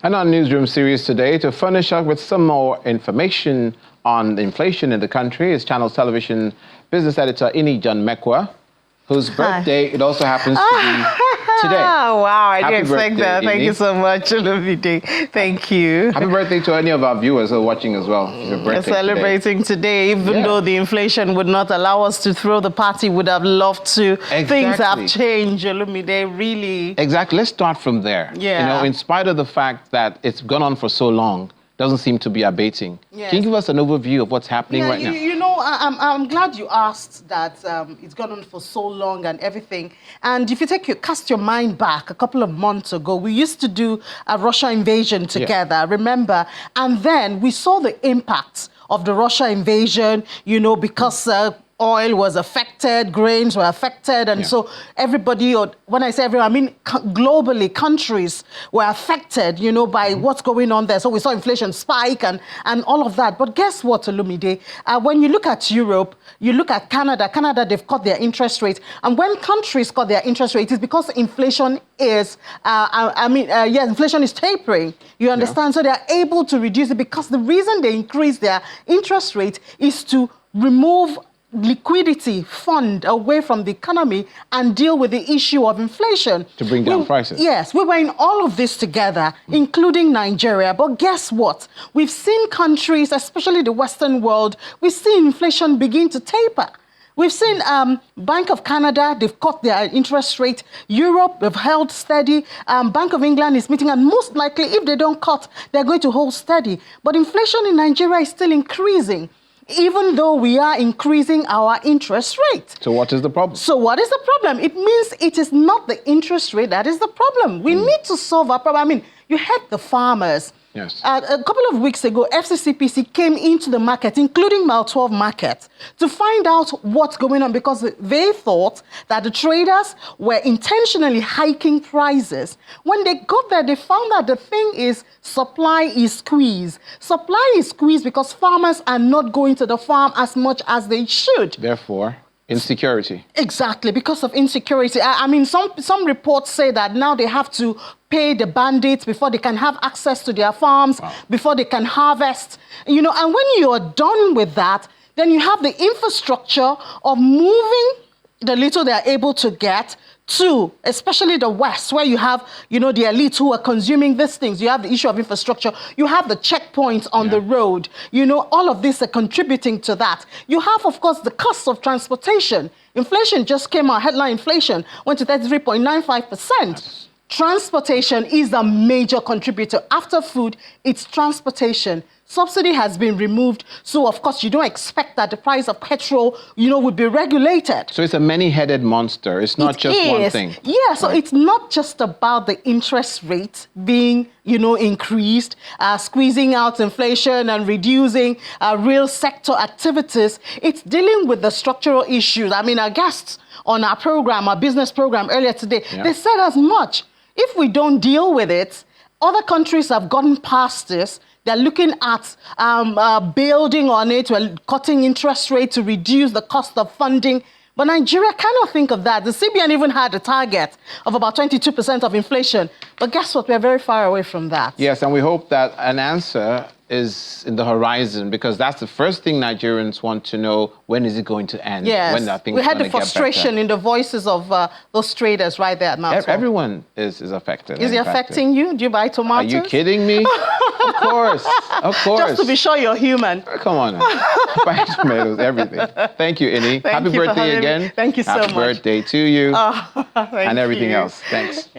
And our newsroom series today, to furnish us with some more information on inflation in the country, is Channels Television business editor Ini John Mekwa, whose birthday it also happens to be today. Oh, wow, I didn't expect birthday, that. Thank Ini. you so much, Olumide. Thank you. Happy birthday to any of our viewers who are watching as well. Your birthday Celebrating today, even though the inflation would not allow us to throw the party, would have loved to. Exactly. Things have changed, Olumide, really. Exactly. Let's start from there. Yeah. You know, in spite of the fact that it's gone on for so long, doesn't seem to be abating. Yes. Can you give us an overview of what's happening right now? You know, I'm glad you asked that. It's gone on for so long and everything. And if you cast your mind back a couple of months ago, we used to do a Russia invasion together, remember? And then we saw the impacts of the Russia invasion, you know, because oil was affected, grains were affected, and so everybody, or when I say everyone, I mean globally, countries were affected, you know, by what's going on there. So we saw inflation spike and all of that. But guess what, Olumide? When you look at Europe, you look at Canada, they've cut their interest rate. And when countries cut their interest rate, it's because inflation is, inflation is tapering. You understand? So they're able to reduce it because the reason they increase their interest rate is to remove liquidity fund away from the economy and deal with the issue of inflation. To bring down prices. Yes, we were in all of this together, including Nigeria. But guess what? We've seen countries, especially the Western world, we've seen inflation begin to taper. We've seen Bank of Canada, they've cut their interest rate. Europe, they've held steady. Bank of England is meeting, and most likely, if they don't cut, they're going to hold steady. But inflation in Nigeria is still increasing, even though we are increasing our interest rate. So what is the problem? So what is the problem? It means it is not the interest rate that is the problem. We need to solve our problem. I mean, you had the farmers. Yes. A couple of weeks ago, FCCPC came into the market, including Mile 12 market, to find out what's going on because they thought that the traders were intentionally hiking prices. When they got there, they found that the thing is supply is squeezed. Supply is squeezed because farmers are not going to the farm as much as they should. Therefore, insecurity. Exactly, because of insecurity. I mean, some reports say that now they have to pay the bandits before they can have access to their farms, before they can harvest. You know, and when you are done with that, then you have the infrastructure of moving the little they are able to get to, especially the West, where you have, you know, the elites who are consuming these things. You have the issue of infrastructure. You have the checkpoints on the road. You know, all of this are contributing to that. You have, of course, the cost of transportation. Inflation just came out. Headline inflation went to 33.95%. Transportation is a major contributor. After food, it's transportation. Subsidy has been removed, so of course you don't expect that the price of petrol, you know, would be regulated. So it's a many-headed monster. It's not just one thing. Yeah, so it's not just about the interest rate being, you know, increased, squeezing out inflation and reducing real sector activities. It's dealing with the structural issues. I mean, our guests on our program, our business program earlier today, they said as much. If we don't deal with it, other countries have gotten past this. They're looking at building on it, we're cutting interest rate to reduce the cost of funding. But Nigeria cannot think of that. The CBN even had a target of about 22% of inflation. But guess what? We're very far away from that. Yes, and we hope that an answer is in the horizon, because that's the first thing Nigerians want to know. When is it going to end? Yes, when are things we had the gonna get frustration better? in the voices of those traders right there at Mount Small. Everyone is affected. Is it affecting you? Do you buy tomatoes? Are you kidding me? Of course, of course. Just to be sure you're human. Come on now. Buy tomatoes, everything. Thank you, Ini. Happy birthday again. Thank you so much. Happy birthday to you Thank and everything you. else. Thanks.